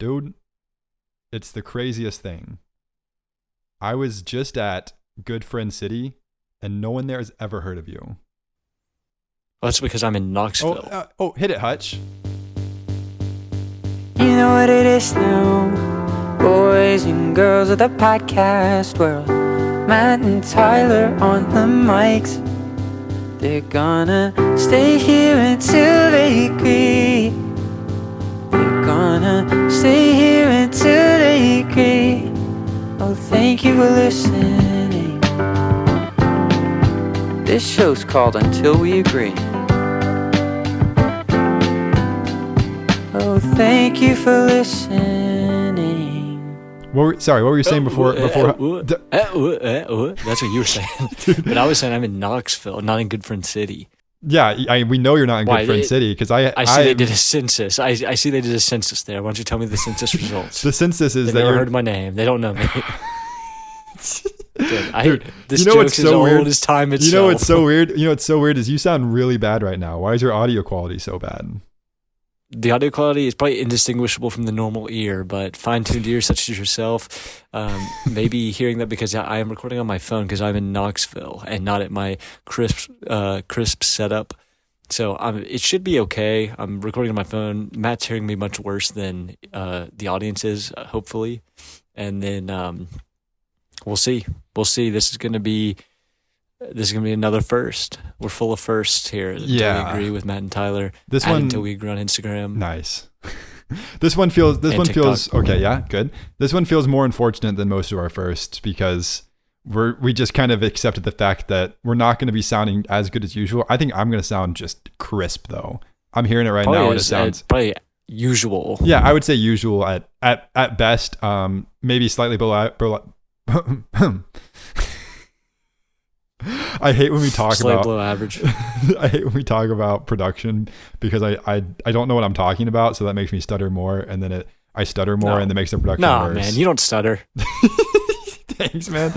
Dude, it's the craziest thing. I was just at Good Friend City, and no one there has ever heard of you. Well, that's because I'm in Knoxville. Hit it, Hutch. You know what it is now, boys and girls of the podcast world. Matt and Tyler on the mics. They're gonna stay here until they agree. They're gonna stay here until they agree. Oh, thank you for listening. This show's called Until We Agree. Oh, thank you for listening. What were you saying before? That's what you were saying. But I was saying I'm in Knoxville, not in Good Friend City. Yeah, we know you're not in Good Friend City because I see they did a census. I see they did a census there. Why don't you tell me the census results? The census is They've that never you're... heard my name. They don't know me. Dude, this joke's as old as time itself. You know what's so weird? You know what's so weird is you sound really bad right now. Why is your audio quality so bad? The audio quality is probably indistinguishable from the normal ear, but fine-tuned ears such as yourself maybe hearing that because I am recording on my phone because I'm in Knoxville and not at my crisp setup. So it should be okay. I'm recording on my phone. Matt's hearing me much worse than the audience is, hopefully. And then we'll see. This is going to be another first. We're full of firsts here. Yeah. Until we agree with Matt and Tyler. This one until we agree on Instagram. Nice. This one feels okay. Yeah, good. This one feels more unfortunate than most of our firsts because we just kind of accepted the fact that we're not going to be sounding as good as usual. I think I'm going to sound just crisp though. I'm hearing it right now and it sounds probably usual. Yeah, I would say usual at best. Maybe slightly below. I hate when we talk about below average. I hate when we talk about production because I don't know what I'm talking about, so that makes me stutter more, and then I stutter more, and that makes the production worse. No, man, you don't stutter. Thanks, man.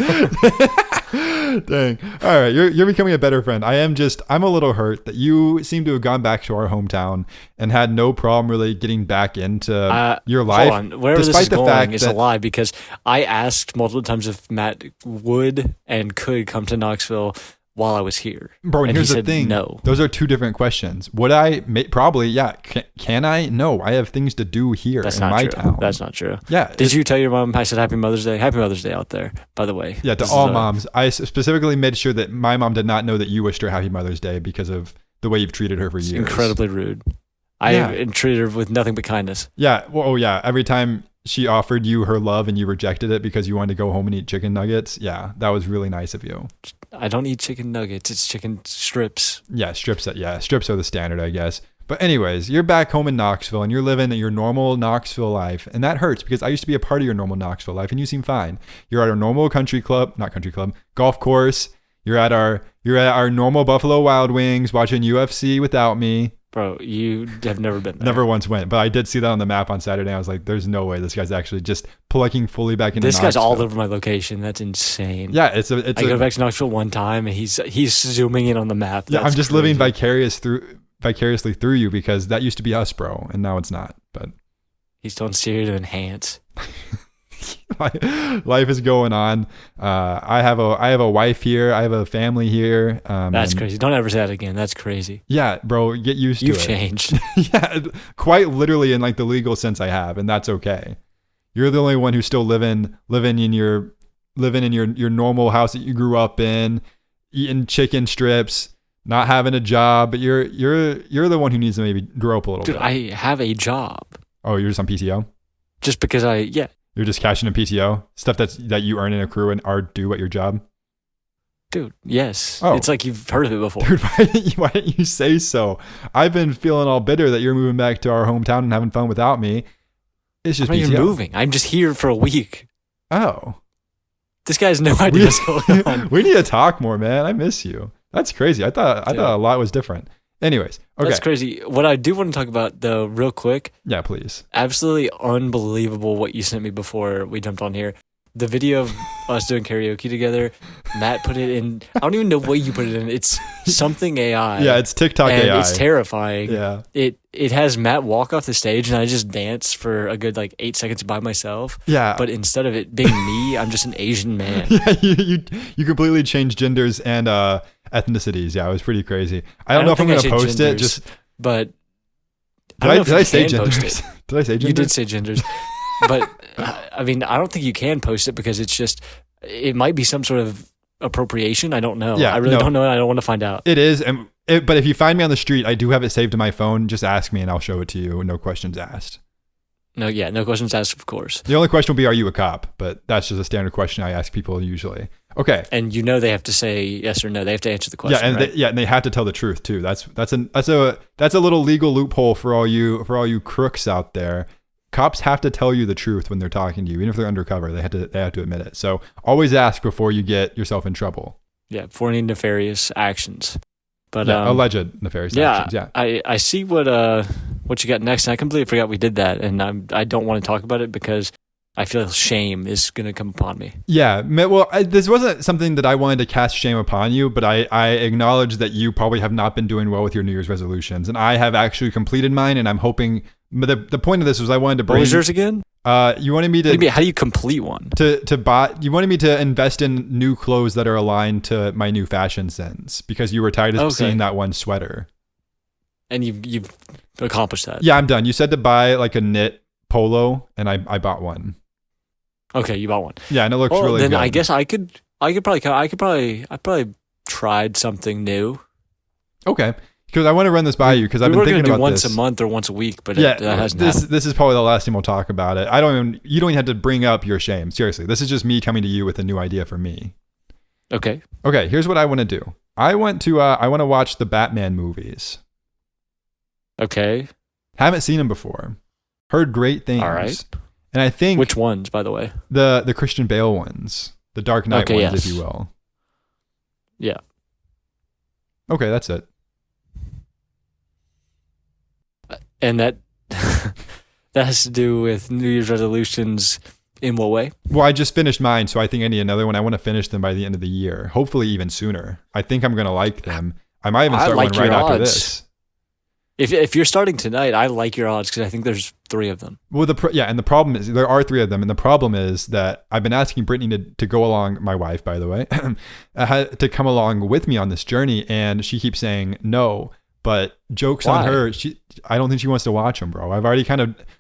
Dang. All right, you're becoming a better friend. I'm a little hurt that you seem to have gone back to our hometown and had no problem really getting back into your life. Hold on. Wherever despite this is the going fact is that, a lie because I asked multiple times if Matt would and could come to Knoxville while I was here. Bro, and here's he the said thing. No. Those are two different questions. Would I? Probably, yeah. Can I? No. I have things to do here in my town. That's not true. Yeah. Did you tell your mom I said Happy Mother's Day? Happy Mother's Day out there, by the way. Yeah, to all moms. I specifically made sure that my mom did not know that you wished her Happy Mother's Day because of the way you've treated her for years. Incredibly rude. I treated her with nothing but kindness. Yeah. Well, yeah. Every time she offered you her love and you rejected it because you wanted to go home and eat chicken nuggets. Yeah, that was really nice of you. I don't eat chicken nuggets. It's chicken strips. Yeah, strips are the standard, I guess. But anyways, you're back home in Knoxville and you're living your normal Knoxville life. And that hurts because I used to be a part of your normal Knoxville life and you seem fine. You're at our normal golf course. You're at our normal Buffalo Wild Wings watching UFC without me. Bro, you have never been there. Never once went, but I did see that on the map on Saturday. I was like, there's no way this guy's actually just plugging fully back into Knoxville. This guy's all over my location. That's insane. Yeah, I go back to Knoxville one time and he's zooming in on the map. Yeah, I'm just living vicariously through you because that used to be us, bro, and now it's not. But he's telling Siri to enhance. Life is going on. I have a wife here. I have a family here. That's crazy. Don't ever say that again. That's crazy. Yeah, bro, get used to it. You've changed. Yeah, quite literally in like the legal sense I have, and that's okay. You're the only one who's still living in your normal house that you grew up in, eating chicken strips, not having a job, but you're the one who needs to maybe grow up a little bit. Dude, I have a job. Oh, you're just on PTO? Just because You're just cashing in PTO? Stuff that you earn and accrue and are due at your job? Dude, yes. Oh. It's like you've heard of it before. Dude, why didn't you say so? I've been feeling all bitter that you're moving back to our hometown and having fun without me. It's just I'm not PTO. even moving. I'm just here for a week. Oh. This guy has no idea what's going on. We need to talk more, man. I miss you. That's crazy. I thought a lot was different. Anyways, okay. That's crazy. What I do want to talk about, though, real quick. Yeah, please. Absolutely unbelievable what you sent me before we jumped on here. The video of us doing karaoke together, Matt put it in. I don't even know what you put it in. It's something AI. Yeah, it's TikTok and AI. It's terrifying. Yeah. it has Matt walk off the stage and I just dance for a good like 8 seconds by myself. Yeah. But instead of it being me, I'm just an Asian man. Yeah, you completely changed genders and ethnicities. Yeah, it was pretty crazy. I don't know if I'm going to post it. Just but did I say genders? Did I say genders? You did say genders. But I mean, I don't think you can post it because it might be some sort of appropriation. I don't know. Yeah, I really don't know, and I don't want to find out. It is, but if you find me on the street, I do have it saved to my phone. Just ask me and I'll show it to you. No questions asked. No questions asked, of course. The only question will be, are you a cop? But that's just a standard question I ask people usually. Okay. And they have to say yes or no. They have to answer the question. Yeah, and right? they have to tell the truth too. That's a little legal loophole for all you crooks out there. Cops have to tell you the truth when they're talking to you, even if they're undercover. They have to admit it. So always ask before you get yourself in trouble. Yeah, for any nefarious actions. But alleged nefarious actions. Yeah, I see what you got next, and I completely forgot we did that, and I don't want to talk about it because I feel shame is going to come upon me. Yeah, well, this wasn't something that I wanted to cast shame upon you, but I acknowledge that you probably have not been doing well with your New Year's resolutions, and I have actually completed mine, and I'm hoping. But the point of this was I wanted to bring. What was yours again? You wanted me to. How do you complete one? To buy. You wanted me to invest in new clothes that are aligned to my new fashion sense because you were tired of seeing that one sweater. And you've accomplished that. Yeah, I'm done. You said to buy like a knit polo, and I bought one. Okay, you bought one. Yeah, and it looks really good. Then I guess I probably tried something new. Okay. Because I want to run this by you because I've been thinking about once a month or once a week, but that hasn't happened. This is probably the last time we'll talk about it. You don't even have to bring up your shame. Seriously, this is just me coming to you with a new idea for me. Okay. Okay. Here's what I want to do. I want to watch the Batman movies. Okay. Haven't seen them before. Heard great things. All right. And I think which ones, by the way? The Christian Bale ones, the Dark Knight ones, yes. if you will. Yeah. Okay, that's it. And that has to do with New Year's resolutions in what way? Well, I just finished mine, so I think I need another one. I want to finish them by the end of the year, hopefully even sooner. I think I'm going to like them. I might even start one right after this. If you're starting tonight, I like your odds because I think there's 3 of them. Well, and the problem is there are 3 of them, and the problem is that I've been asking Brittany to go along, my wife, by the way, to come along with me on this journey, and she keeps saying no. But jokes on her, I don't think she wants to watch them, bro. I've already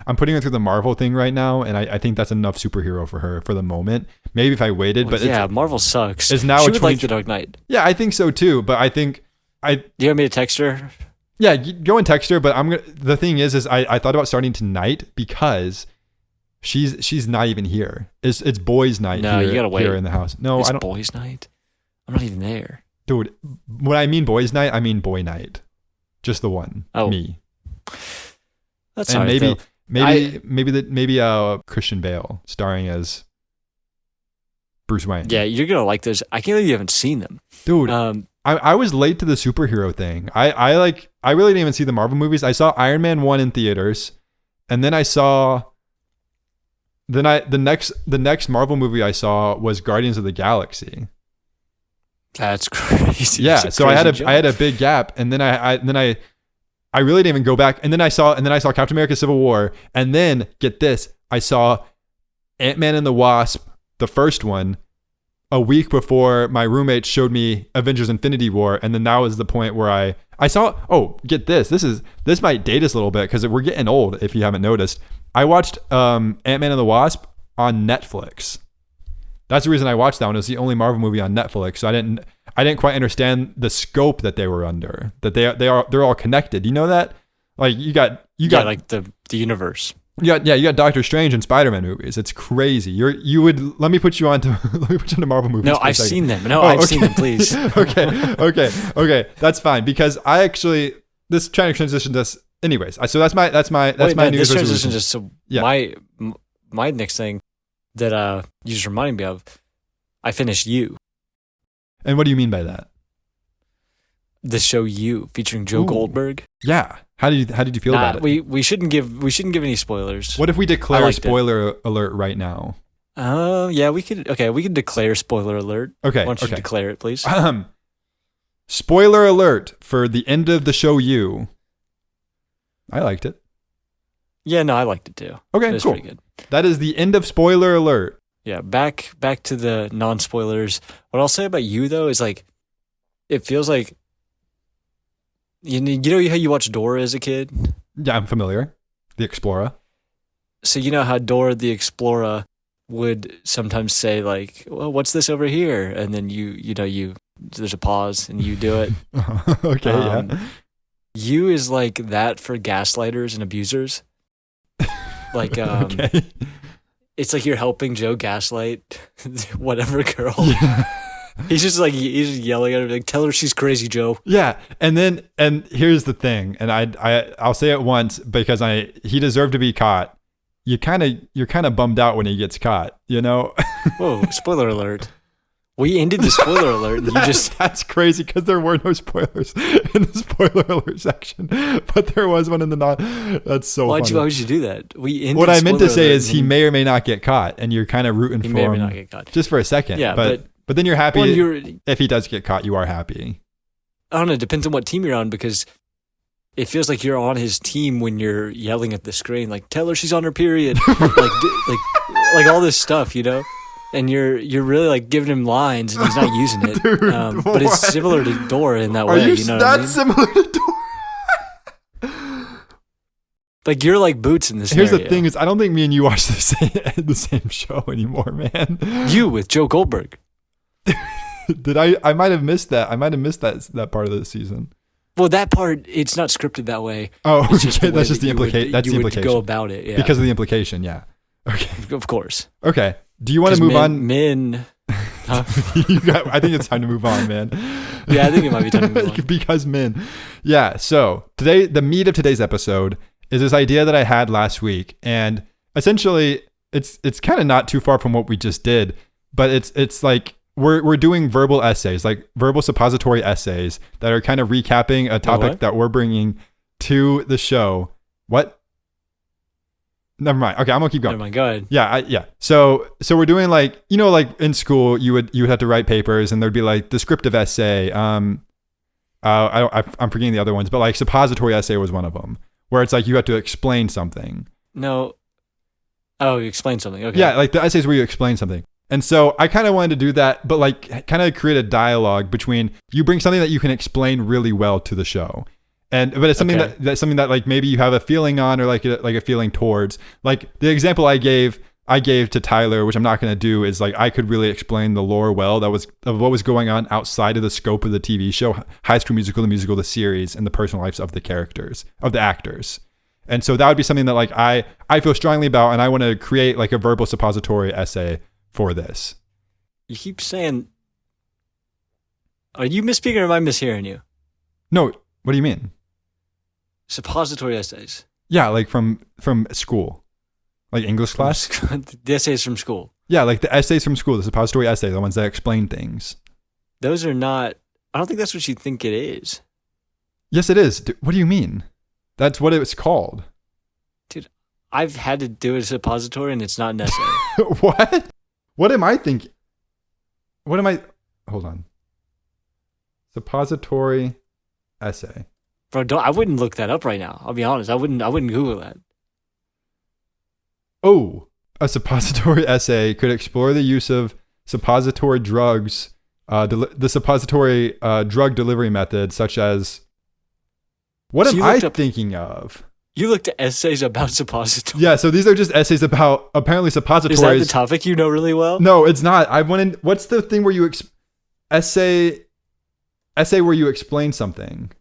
I'm putting her through the Marvel thing right now, and I think that's enough superhero for her for the moment. Maybe if I waited, but Marvel sucks. It's now she would like The Dark Knight. Yeah, I think so too. But I think Do you want me to text her? Yeah, go and text her. But the thing is I thought about starting tonight because she's not even here. It's boys' night. No, you gotta wait here in the house. No, it's I don't. Boys' night. I'm not even there, dude. When I mean boys' night, I mean boy night. Just the one. Oh, me. That's and right, maybe Christian Bale starring as Bruce Wayne. Yeah, you're gonna like those. I can't believe you haven't seen them, dude. I was late to the superhero thing. I really didn't even see the Marvel movies. I saw Iron Man 1 in theaters, and then I saw. The next Marvel movie I saw was Guardians of the Galaxy. That's crazy. Yeah, so I had a big gap, and then I really didn't even go back, and then I saw Captain America: Civil War, and then get this, I saw Ant-Man and the Wasp, the first one, a week before my roommate showed me Avengers: Infinity War, and then that was the point where I saw. Oh, get this! This might date us a little bit because we're getting old. If you haven't noticed, I watched Ant-Man and the Wasp on Netflix. That's the reason I watched that one. It was the only Marvel movie on Netflix, so I didn't quite understand the scope that they were under. That they're all connected. You know that? Like you got like the universe. You got Doctor Strange and Spider-Man movies. It's crazy. Let me put you on to Marvel movies. No, I've seen them. No, I've seen them. Please. Okay. That's fine because I actually this trying to transition this. Anyways, so that's my New Year's resolution. Just so my next thing that you just reminded me of, I finished You. And what do you mean by that? The show You, featuring Joe Goldberg. Yeah. How did you feel about it? We shouldn't give any spoilers. What if we declare spoiler alert right now? Yeah, we could. Okay, we can declare spoiler alert. Okay. Why don't you declare it, please? Spoiler alert for the end of the show You. I liked it. Yeah, no, I liked it too. Okay, it was cool. pretty good. That is the end of spoiler alert. Yeah, back to the non-spoilers. What I'll say about you though is like, it feels like you know how you watched Dora as a kid. Yeah, I'm familiar. The Explorer. So you know how Dora the Explorer would sometimes say like, "Well, what's this over here?" And then you there's a pause and you do it. Okay, yeah. You is like that for gaslighters and abusers. Like, Okay. It's like you're helping Joe gaslight whatever girl. Yeah. He's just yelling at her like, "Tell her she's crazy, Joe." Yeah, and here's the thing, and I'll say it once because he deserved to be caught. You're kind of bummed out when he gets caught, you know? Whoa, spoiler alert. We ended the spoiler alert and that's crazy because there were no spoilers in the spoiler alert section, but there was one in the not. That's so funny. Why would you do that? We ended what I meant to say is he and may or may not get caught, and you're kind of rooting he for may or him may not get caught. just for a second. Yeah, but then you're happy well, if he does get caught. You are happy. I don't know. It depends on what team you're on because it feels like you're on his team when you're yelling at the screen, like, "Tell her she's on her period," like all this stuff, you know. And you're really like giving him lines, and he's not using it. Dude, but it's similar to Dora in that Are way. you, You know that's what I mean? similar to Dora. Like you're like Boots in this. Here's scenario. the thing: is I don't think me and you watch the same show anymore, man. You with Joe Goldberg. Did I might have missed that. I might have missed that part of the season. Well, that part it's not scripted that way. Oh, It's just okay. the way That's just that the you would- implication. That's the you would implication. go about it, yeah. Because of the implication, yeah. Okay. Of course. Okay. Do you want to 'Cause move on? Men. Huh? I think it's time to move on, man. Yeah, I think it might be time to move on. Because men. Yeah. So today, the meat of today's episode is this idea that I had last week, and essentially, it's kind of not too far from what we just did, but it's like we're doing verbal essays, like verbal suppository essays that are kind of recapping a topic what? that we're bringing to the show. What? Never mind. Okay, I'm gonna keep going. Never mind. Go ahead. Yeah. So we're doing like, you know, like in school, you would have to write papers, and there'd be like descriptive essay. I'm forgetting the other ones, but like suppository essay was one of them, where it's like you have to explain something. No. Oh, you explained something. Okay. Yeah, like the essays where you explain something. And so I kind of wanted to do that, but like kind of create a dialogue between you bring something that you can explain really well to the show. But it's something Okay. that's something that like maybe you have a feeling on or like a feeling towards. Like the example I gave to Tyler, which I'm not going to do, is like I could really explain the lore well of what was going on outside of the scope of the TV show, High School Musical, the musical, the series, and the personal lives of the characters, of the actors. And so that would be something that like I feel strongly about, and I want to create like a verbal suppository essay for this. You keep saying. Are you misspeaking or am I mishearing you? No, what do you mean? Suppository essays. Yeah, like from school, like English class. The essays from school. Yeah, like the essays from school, the suppository essay, the ones that explain things. Those are not. I don't think that's what you think it is. Yes, it is. What do you mean? That's what it's called. Dude, I've had to do a suppository and it's not an essay. What? What am I thinking? What am I? Hold on. Suppository essay. Bro, I wouldn't look that up right now. I'll be honest. I wouldn't Google that. Oh, a suppository essay could explore the use of suppository drugs, the suppository drug delivery method, such as. What So am you I looked up- thinking of? You looked at essays about suppository. Yeah, so these are just essays about apparently suppositories. Is that the topic you know really well? No, it's not. I wanted. What's the thing where you essay where you explain something?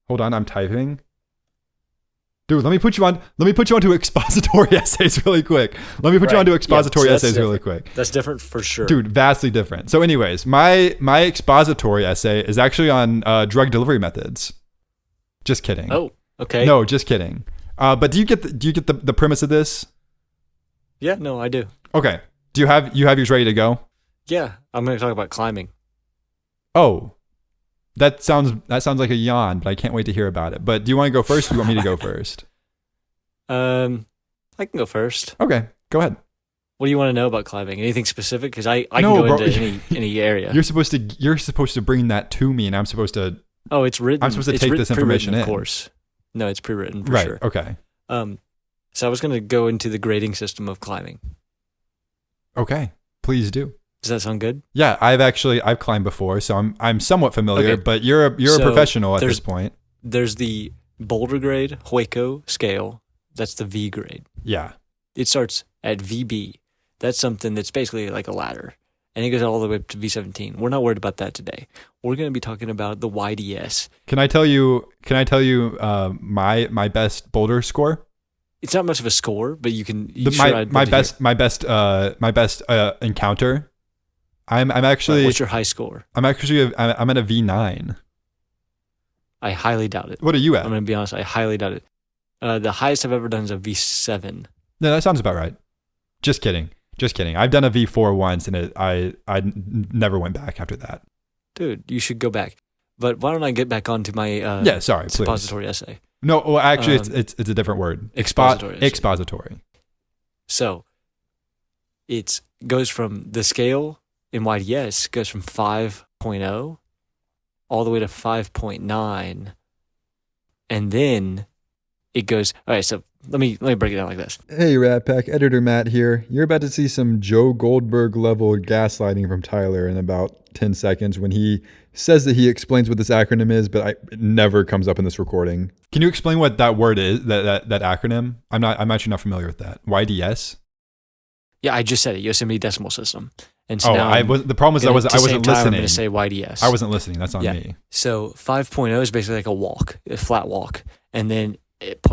Hold on, I'm typing. Dude, let me put you onto expository essays really quick. Let me put you Right. onto expository Yeah, so that's essays really different. quick. That's different for sure. Dude, vastly different. So anyways, my expository essay is actually on drug delivery methods. Just kidding. Oh, okay. No, just kidding. But do you get the premise of this? Yeah, no, I do. Okay. Do you have yours ready to go? Yeah, I'm going to talk about climbing. Oh. That sounds like a yawn, but I can't wait to hear about it. But do you want to go first or do you want me to go first? I can go first. Okay, go ahead. What do you want to know about climbing? Anything specific? Because I can No, go bro. into any area. You're supposed to bring that to me, and I'm supposed to Oh, it's written. I'm supposed to it's take writ- this information pre-written, in. Of course. No, it's pre-written for Right. sure. Okay. So I was going to go into the grading system of climbing. Okay. Please do. Does that sound good? Yeah, I've climbed before, so I'm somewhat familiar. Okay. But you're a professional at this point. There's the boulder grade, Hueco scale. That's the V grade. Yeah. It starts at VB. That's something that's basically like a ladder. And it goes all the way up to V17. We're not worried about that today. We're going to be talking about the YDS. Can I tell you my best boulder score? It's not much of a score, but you can. My best encounter. I'm actually. What's your high score? I'm at a V9. I highly doubt it. What are you at? I'm going to be honest. I highly doubt it. The highest I've ever done is a V7. No, that sounds about right. Just kidding. I've done a V4 once, and I never went back after that. Dude, you should go back. But why don't I get back onto my expository essay? No, well, actually, it's a different word. Expository. So, it goes from the scale in YDS goes from 5.0 all the way to 5.9, and then it goes. All right, so let me break it down like this. Hey, Rat Pack, Editor Matt here. You're about to see some Joe Goldberg level gaslighting from Tyler in about 10 seconds when he says that he explains what this acronym is, but it never comes up in this recording. Can you explain what that word is, that acronym? I'm actually not familiar with that. YDS? Yeah, I just said it, Yosemite Decimal System. And so the problem was I wasn't listening. I'm going to say YDS. I wasn't listening. That's on me. So 5.0 is basically like a flat walk. And then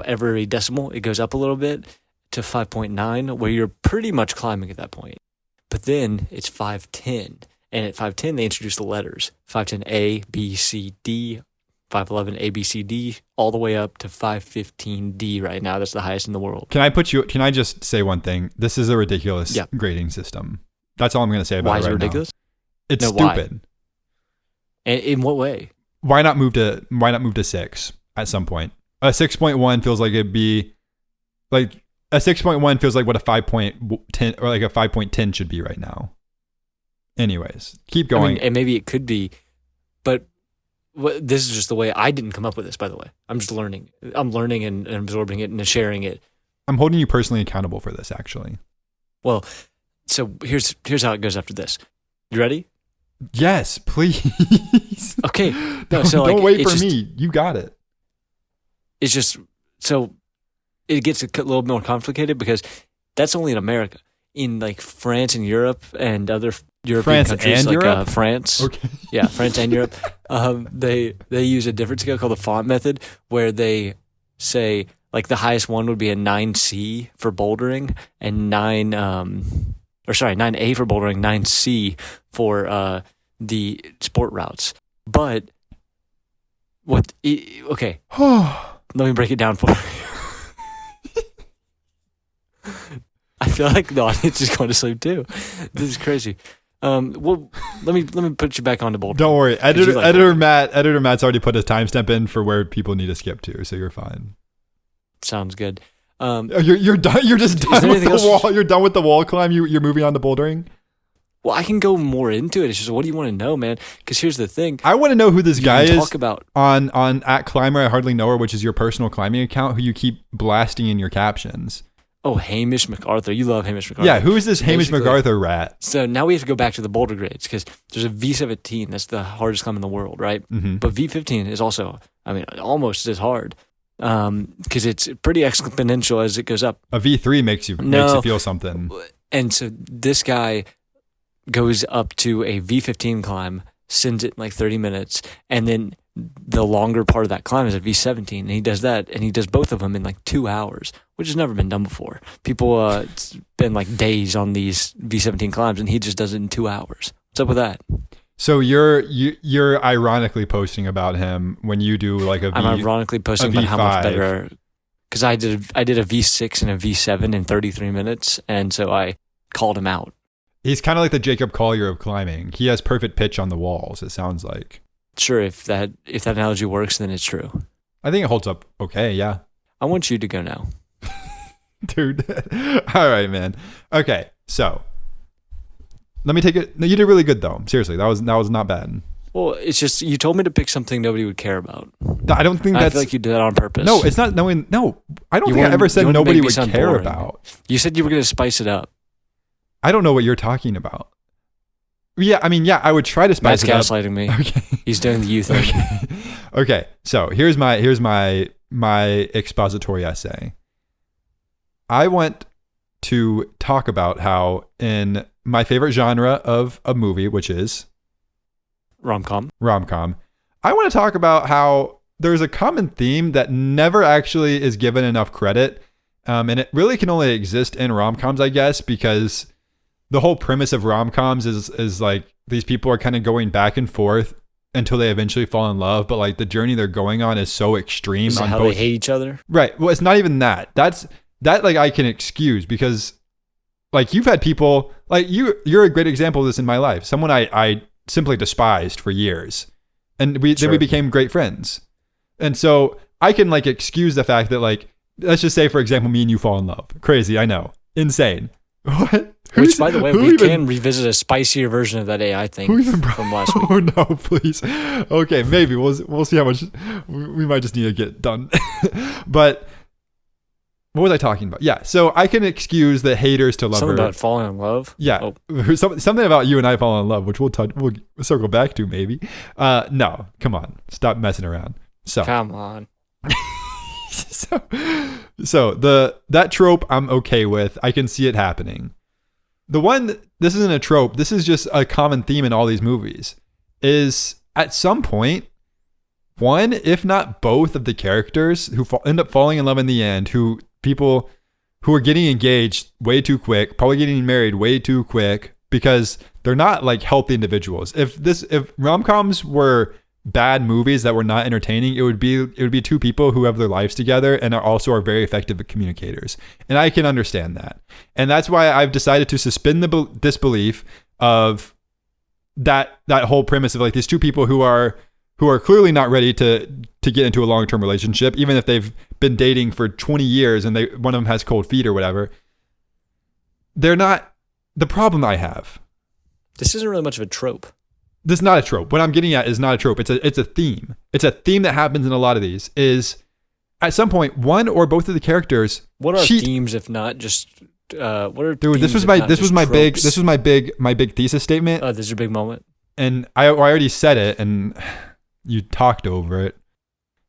every decimal, it goes up a little bit to 5.9, where you're pretty much climbing at that point. But then it's 5.10. And at 5.10, they introduce the letters. 5.10 A, B, C, D, 5.11 A, B, C, D, all the way up to 5.15 D right now. That's the highest in the world. Can I just say one thing? This is a ridiculous grading system. That's all I'm going to say about it right now. Why is it ridiculous? It's stupid. And in what way? Why not move to 6 at some point? A 6.1 feels like it'd be like a 6.1 feels like what a 5.10 or like a 5.10 should be right now. Anyways, keep going. I mean, and maybe it could be, but this is just the way. I didn't come up with this, by the way. I'm just learning. I'm learning and absorbing it and sharing it. I'm holding you personally accountable for this, actually. Well, so here's how it goes after this. You ready? Yes, please. Okay. No, don't wait for me. You got it. It's just so it gets a little more complicated because that's only in America. In like France and Europe and other European countries like France, okay. Yeah, France and Europe, they use a different scale called the font method, where they say like the highest one would be a 9C for bouldering and 9A for bouldering, 9C for the sport routes. But okay, let me break it down for you. I feel like the audience is going to sleep too. This is crazy. Well, let me put you back on the boulder. Don't worry, editor Matt's already put a timestamp in for where people need to skip to, so you're fine. Sounds good. You're done. You're just done with the wall. You're done with the wall climb. You're moving on to bouldering. Well, I can go more into it. It's just, what do you want to know, man? Because here's the thing. I want to know who this guy is. Talk about on at Climber I Hardly Know Her, which is your personal climbing account, who you keep blasting in your captions. Oh, Hamish MacArthur. You love Hamish MacArthur. Yeah, who is this Hamish MacArthur rat? So now we have to go back to the boulder grades because there's a V17. That's the hardest climb in the world, right? Mm-hmm. But V15 is also, almost as hard because it's pretty exponential as it goes up. A V3 makes you feel something. And so this guy goes up to a V15 climb, sends it in like 30 minutes, and then the longer part of that climb is a V17, and he does that, and he does both of them in like 2 hours, which has never been done before. People spend like days on these V17 climbs, and he just does it in 2 hours. What's up with that? So you're ironically posting about him when you do like I'm ironically posting about how much better, because I did a V6 and a V7 in 33 minutes, and so I called him out. He's kind of like the Jacob Collier of climbing. He has perfect pitch on the walls, it sounds like. Sure, if that analogy works, then it's true. I think it holds up okay, yeah. I want you to go now. Dude. All right, man. Okay, so let me take it. No, you did really good though. Seriously, that was not bad. Well, it's just you told me to pick something nobody would care about. I don't think I that's feel like you did that on purpose. no. It's not knowing. No, I don't You think I wanted- ever you said wanted to nobody make me would sound care boring. about. You said you were going to spice it up. I don't know what you're talking about. Yeah, I mean, yeah, I would try to spice Matt's it up. gaslighting me. Okay. He's doing the you thing. Okay. So here's my expository essay. I want to talk about how in my favorite genre of a movie, which is Rom-com. rom-com, I want to talk about how there's a common theme that never actually is given enough credit. And it really can only exist in rom-coms, I guess, because the whole premise of rom-coms is like these people are kind of going back and forth until they eventually fall in love. But like the journey they're going on is so extreme. Is that on how both. they hate each other? Right. Well, it's not even that. That like I can excuse because like you've had people like you're a great example of this in my life. Someone I simply despised for years. And then we became great friends. And so I can like excuse the fact that like, let's just say, for example, me and you fall in love. Crazy. I know. Insane. What? Which, by the way, we can revisit a spicier version of that AI thing from last week. Oh no, please. Okay, maybe we'll see how much we might just need to get done. But what was I talking about? Yeah, so I can excuse the haters to Something lover. about falling in love. Yeah, something about you and I falling in love, which we'll circle back to maybe. No, come on, stop messing around. So Come on. so that trope I'm okay with. I can see it happening. This isn't a trope. This is just a common theme in all these movies. Is at some point, one, if not both of the characters who end up falling in love in the end, people who are getting engaged way too quick, probably getting married way too quick because they're not like healthy individuals. If rom-coms were bad movies that were not entertaining, it would be two people who have their lives together and are very effective communicators. And I can understand that. And that's why I've decided to suspend the disbelief of that whole premise of like these two people who are clearly not ready to get into a long-term relationship, even if they've been dating for 20 years and one of them has cold feet or whatever. They're not the problem I have. This isn't really much of a trope. This is not a trope. What I'm getting at is not a trope. It's a theme. It's a theme that happens in a lot of these. Is at some point one or both of the characters. What are cheat. themes if not just? What are Dude, themes this was if my not this just was my big tropes? this was my big thesis statement. This is your big moment. And I already said it, and you talked over it.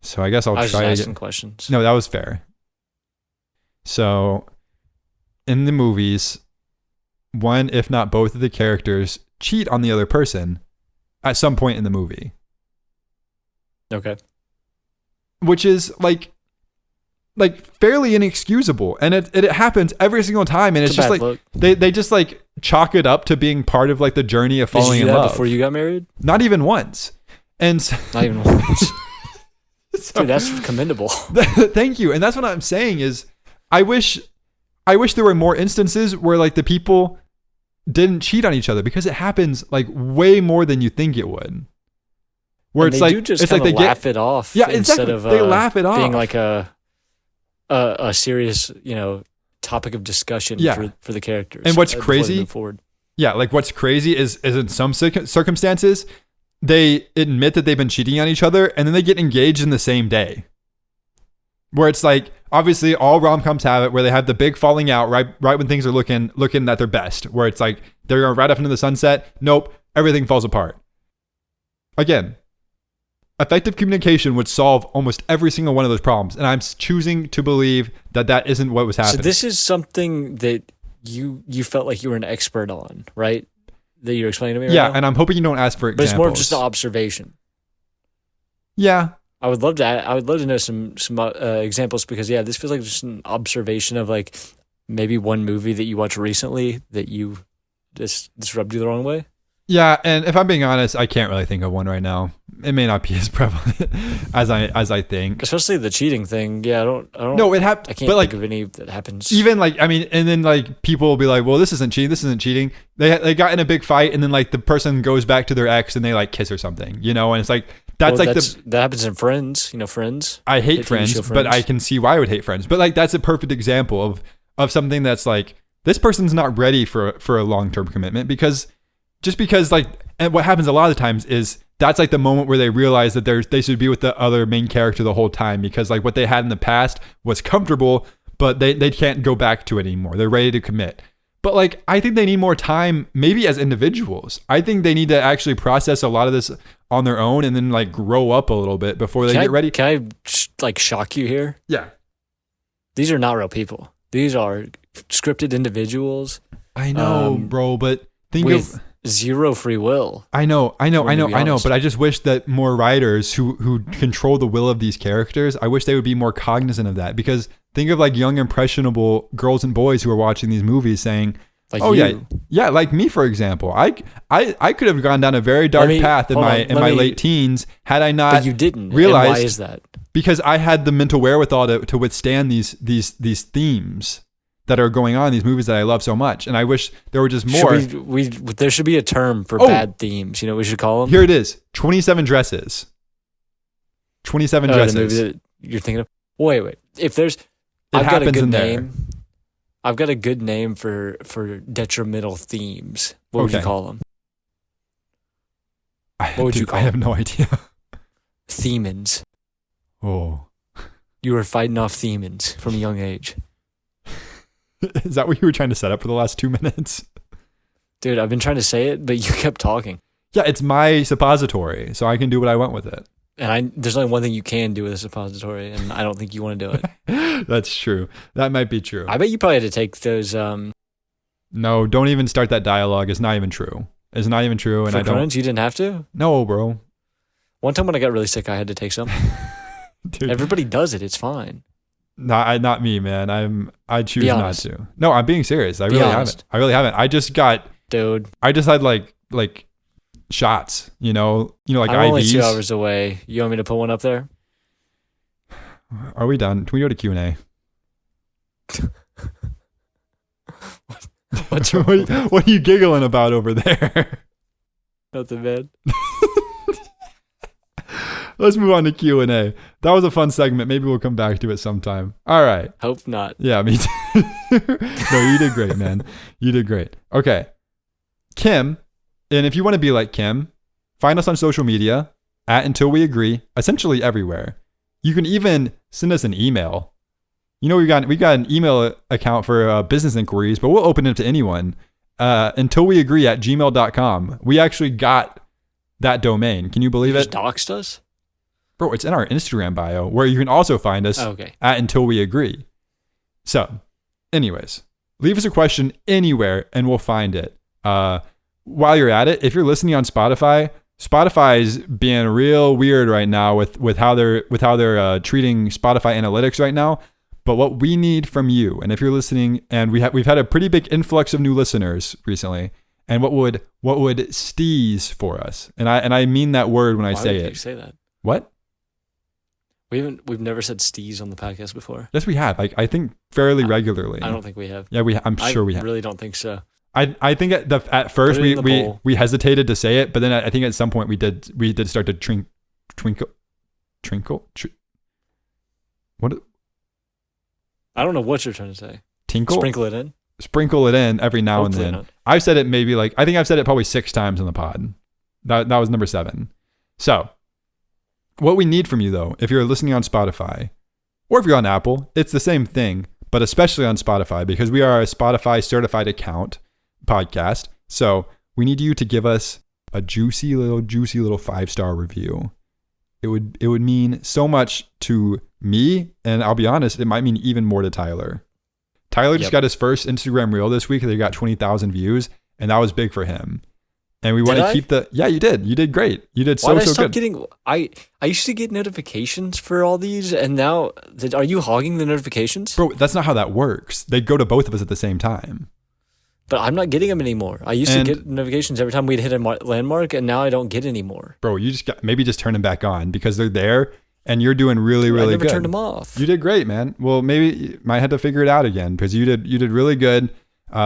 So I guess I'll I was try just again. asking questions. No, that was fair. So, in the movies, one, if not both of the characters cheat on the other person at some point in the movie. Okay. Which is like fairly inexcusable. And it happens every single time. And it's just a bad like, look. they just like chalk it up to being part of like the journey of falling Did you in do that love. before you got married? Not even once. And so, Not even once. so- Dude, that's commendable. Thank you. And that's what I'm saying is I wish there were more instances where like the people didn't cheat on each other, because it happens like way more than you think it would. Where And it's they like do just it's like they laugh get it off. Yeah, instead exactly. of They laugh it being off. like a serious, topic of discussion Yeah. for the characters. And what's before they crazy- move forward. Yeah, like what's crazy is in some circumstances they admit that they've been cheating on each other and then they get engaged in the same day. Where it's like, obviously all rom-coms have it where they have the big falling out right when things are looking at their best, where it's like they're going right up into the sunset. Nope, everything falls apart. Again, effective communication would solve almost every single one of those problems, and I'm choosing to believe that isn't what was happening. So this is something that you felt like you were an expert on, right? That you're explaining to me right yeah, now? and I'm hoping you don't ask for But examples. it's more of just an observation. Yeah. I would love to know some examples, because this feels like just an observation of like maybe one movie that you watched recently that you this rubbed you the wrong way. Yeah, and if I'm being honest, I can't really think of one right now. It may not be as prevalent as I think. Especially the cheating thing. Yeah, I don't. No, it happened. I can't but like, think of any that happens. even like, I mean, and then like people will be like, well, this isn't cheating. This isn't cheating. They got in a big fight, and then like the person goes back to their ex and they like kiss or something, and it's like that happens in Friends. Friends. I hate Friends, but I can see why I would hate Friends. But like that's a perfect example of something that's like, this person's not ready for a long-term commitment, because like, and what happens a lot of the times is that's like the moment where they realize that they should be with the other main character the whole time, because like what they had in the past was comfortable, but they can't go back to it anymore. They're ready to commit. But like, I think they need more time, maybe as individuals. I think they need to actually process a lot of this on their own and then like grow up a little bit before they get ready. Can I like shock you here? Yeah. These are not real people. These are scripted individuals. I know, bro, but think with of zero free will. I know. But I just wish that more writers who control the will of these characters, I wish they would be more cognizant of that. Because think of like young, impressionable girls and boys who are watching these movies saying, like, "Oh you. yeah, like me, for example. I could have gone down a very dark path in my late teens had I not. But you didn't. Realized, and why is that? Because I had the mental wherewithal to withstand these themes that are going on in these movies that I love so much. And I wish there were just more. There should be a term for bad themes. You know what we should call them? Here it is. 27 Dresses. 27 Dresses. The movie that you're thinking of? Wait. If there's... I've got a good name. I've got a good name for detrimental themes. What would you call them? What would you call them? I have no idea. Themans. Oh. You were fighting off themans from a young age. Is that what you were trying to set up for the last 2 minutes? Dude, I've been trying to say it, but you kept talking. Yeah, it's my suppository, so I can do what I want with it. And there's only one thing you can do with a suppository, and I don't think you want to do it. That's true. That might be true. I bet you probably had to take those... No, don't even start that dialogue. It's not even true. It's not even true. And for I don't... Crohn's, you didn't have to? No, bro. One time when I got really sick, I had to take some. Dude. Everybody does it. It's fine. Not me, man. I choose not to. No, I'm being serious. I really haven't. I just got... Dude. I just had like shots, like I'm IVs. only 2 hours away. You want me to put one up there? Are we done? Can we go to Q&A? What are you giggling about over there? Nothing, man. Let's move on to Q&A. That was a fun segment. Maybe we'll come back to it sometime. All right. Hope not. Yeah, me too. No, you did great, man. You did great. Okay. Kim, and if you want to be like Kim, find us on social media at Until We Agree, essentially everywhere. You can even send us an email. We got an email account for business inquiries, but we'll open it to anyone. untilweagree@gmail.com. We actually got that domain. Can you believe it? Just doxed us? Bro, it's in our Instagram bio, where you can also find us at Until We Agree. So, anyways, leave us a question anywhere and we'll find it. While you're at it, if you're listening on Spotify's being real weird right now with how they're treating Spotify analytics right now. But what we need from you, and if you're listening, and we've had a pretty big influx of new listeners recently, and what would steeze for us, and I mean that word when I say it. Why would you say that? What? We've never said steeze on the podcast before. Yes, we have. I think fairly regularly. I don't think we have. Yeah, I'm sure we have. I really don't think so. I think at first we hesitated to say it, but then I think at some point we did start to twinkle. What? I don't know what you're trying to say. Tinkle? Sprinkle it in. Sprinkle it in every now Hopefully and then. not. I've said it I think I've said it probably 6 times on the pod. That was number 7. So, what we need from you though, if you're listening on Spotify, or if you're on Apple, it's the same thing, but especially on Spotify, because we are a Spotify certified account podcast. So we need you to give us a juicy little 5-star review. It would mean so much to me, and I'll be honest, it might mean even more to Tyler. Tyler just got his first Instagram reel this week. They got 20,000 views, and that was big for him. And we want to keep yeah, you did. You did great. You did so good. Getting? I used to get notifications for all these, and now are you hogging the notifications? Bro, that's not how that works. They go to both of us at the same time. But I'm not getting them anymore. I used to get notifications every time we'd hit a landmark, and now I don't get any more. Bro, you just maybe just turn them back on because they're there, and you're doing really good. I never turned them off. You did great, man. Well, maybe you might have to figure it out again because you did really good.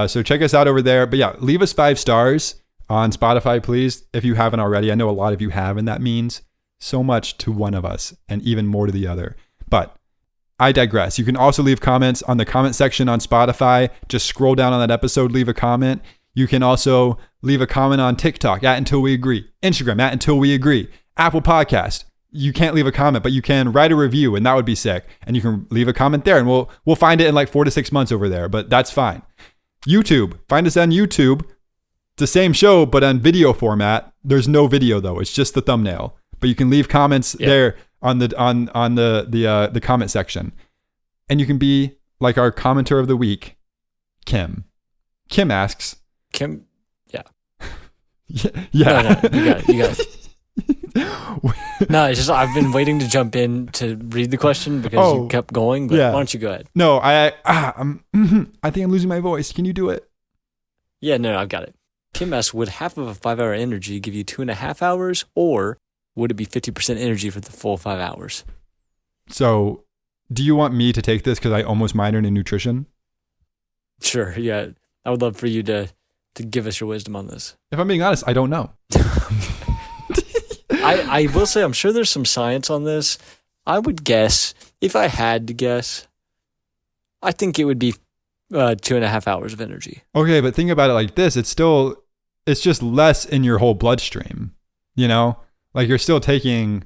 So check us out over there. But yeah, leave us 5 stars on Spotify, please, if you haven't already. I know a lot of you have, and that means so much to one of us and even more to the other. But I digress. You can also leave comments on the comment section on Spotify. Just scroll down on that episode, leave a comment. You can also leave a comment on TikTok at Until We Agree, Instagram at Until We Agree, Apple Podcast. You can't leave a comment, but you can write a review, and that would be sick. And you can leave a comment there, and we'll find it in like 4 to 6 months over there, but that's fine. YouTube, find us on YouTube. It's the same show, but on video format. There's no video though; it's just the thumbnail. But you can leave comments there on the comment section, and you can be like our commenter of the week, Kim. Kim asks. Kim, yeah. Yeah. No, you got it. No, it's just I've been waiting to jump in to read the question because you kept going. But why don't you go ahead? No, I think I'm losing my voice. Can you do it? Yeah, no, I've got it. Kim asks, would half of a 5-hour energy give you 2.5 hours, or would it be 50% energy for the full 5 hours? So, do you want me to take this because I almost minored in nutrition? Sure, yeah. I would love for you to give us your wisdom on this. If I'm being honest, I don't know. I will say I'm sure there's some science on this. I would guess, if I had to guess, I think it would be 2.5 hours of energy. Okay, but think about it like this. It's just less in your whole bloodstream, you know? Like you're still taking,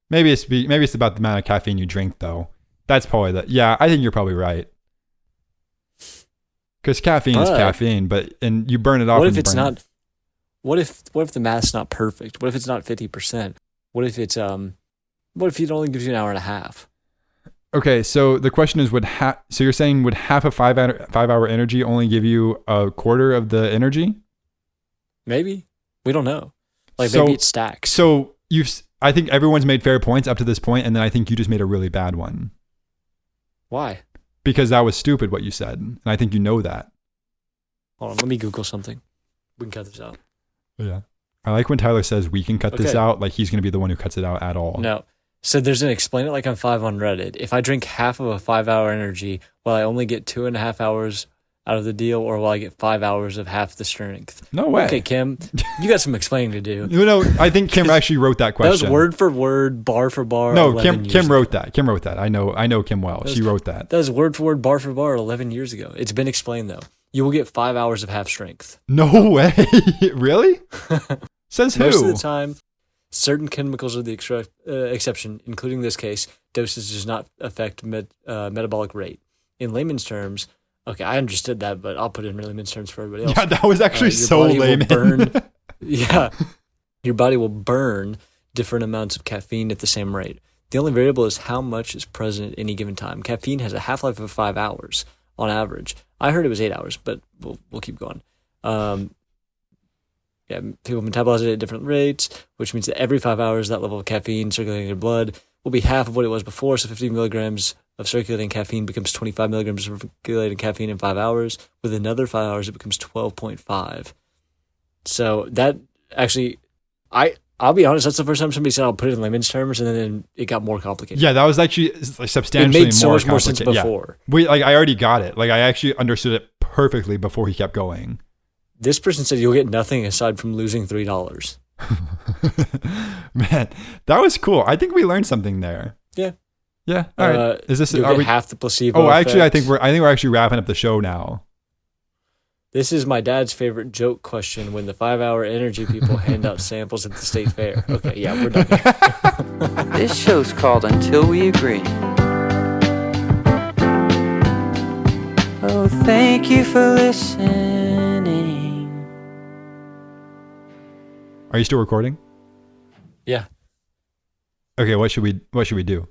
maybe it's about the amount of caffeine you drink though. That's probably yeah, I think you're probably right. Because caffeine is caffeine, and you burn it off. What if it's not? What if the math's not perfect? What if it's not 50%? What if it's what if it only gives you an hour and a half? Okay, so the question is, so you're saying would half a 5-hour energy only give you a quarter of the energy? Maybe. We don't know. Maybe it stacks. So I think everyone's made fair points up to this point, and then I think you just made a really bad one. Why? Because that was stupid what you said, and I think you know that. Hold on, let me Google something. We can cut this out. Yeah. I like when Tyler says we can cut this out, like he's going to be the one who cuts it out at all. No. So there's an explain it like I'm 5 on Reddit. If I drink half of a 5-hour energy, will I only get 2.5 hours out of the deal, or will I get 5 hours of half the strength? No way. Okay, Kim, you got some explaining to do. No, I think Kim actually wrote that question. That was word for word, bar for bar. No, Kim wrote that. Kim wrote that. I know Kim well. She wrote that. That was word for word, bar for bar 11 years ago. It's been explained though. You will get 5 hours of half strength. No way. Really? Says who? Most of the time, certain chemicals are the exception, including this case. Dosage does not affect metabolic rate. In layman's terms, okay, I understood that, but I'll put it in layman's terms for everybody else. Yeah, that was actually so layman. Your body will burn different amounts of caffeine at the same rate. The only variable is how much is present at any given time. Caffeine has a half-life of 5 hours on average. I heard it was 8 hours, but we'll keep going. People metabolize it at different rates, which means that every 5 hours, that level of caffeine circulating in your blood will be half of what it was before. So 50 milligrams of circulating caffeine becomes 25 milligrams of circulating caffeine in 5 hours. With another 5 hours, it becomes 12.5. So that actually, I'll be honest, that's the first time somebody said I'll put it in layman's terms, and then it got more complicated. Yeah, that was actually substantially it made so much more sense before. Yeah. I already got it. I actually understood it perfectly before he kept going. This person said you'll get nothing aside from losing $3. Man, that was cool. I think we learned something there. Yeah. Yeah. All right. Is this half the placebo? Oh, actually, effect. I think we're actually wrapping up the show now. This is my dad's favorite joke question when the 5-hour energy people hand out samples at the state fair. Okay, yeah, we're done here. This show's called Until We Agree. Oh, thank you for listening. Are you still recording? Yeah. Okay, what should we do?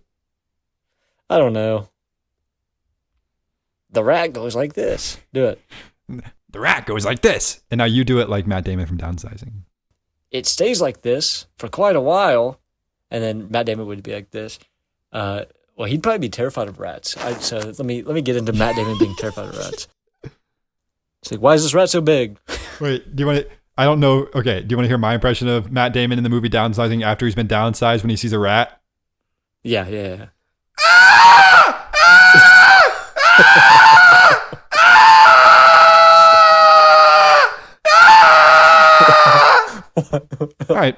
I don't know. The rat goes like this. Do it. The rat goes like this. And now you do it like Matt Damon from Downsizing. It stays like this for quite a while. And then Matt Damon would be like this. Well, he'd probably be terrified of rats. So let me get into Matt Damon being terrified of rats. It's like, why is this rat so big? Wait, do you want to... I don't know. Okay, do you want to hear my impression of Matt Damon in the movie Downsizing after he's been downsized when he sees a rat? Yeah. All right.